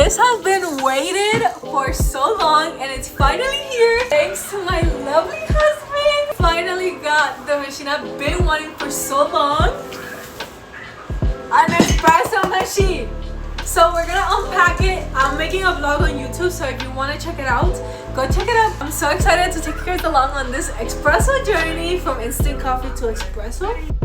This has been waited for so long and it's finally here. Thanks to my lovely husband. Finally got the machine I've been wanting for so long. An espresso machine. So we're gonna unpack it. I'm making a vlog on YouTube, so if you wanna check it out, go check it out. I'm so excited to take you guys along on this espresso journey from instant coffee to espresso.